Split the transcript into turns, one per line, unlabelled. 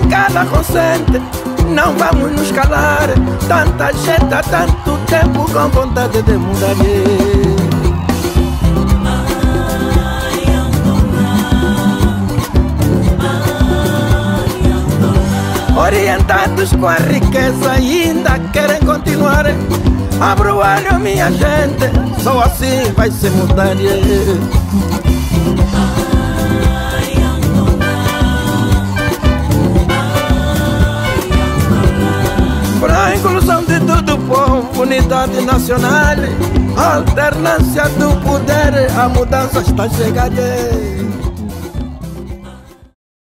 cala consente, não vamos nos calar. Tanta gente há tanto tempo com vontade de mudar. Orientados com a riqueza ainda querem continuar. Abra o olho, minha gente, só assim vai se mudar. Para a inclusão de todo o povo, unidade nacional, alternância do poder, a mudança está chegando.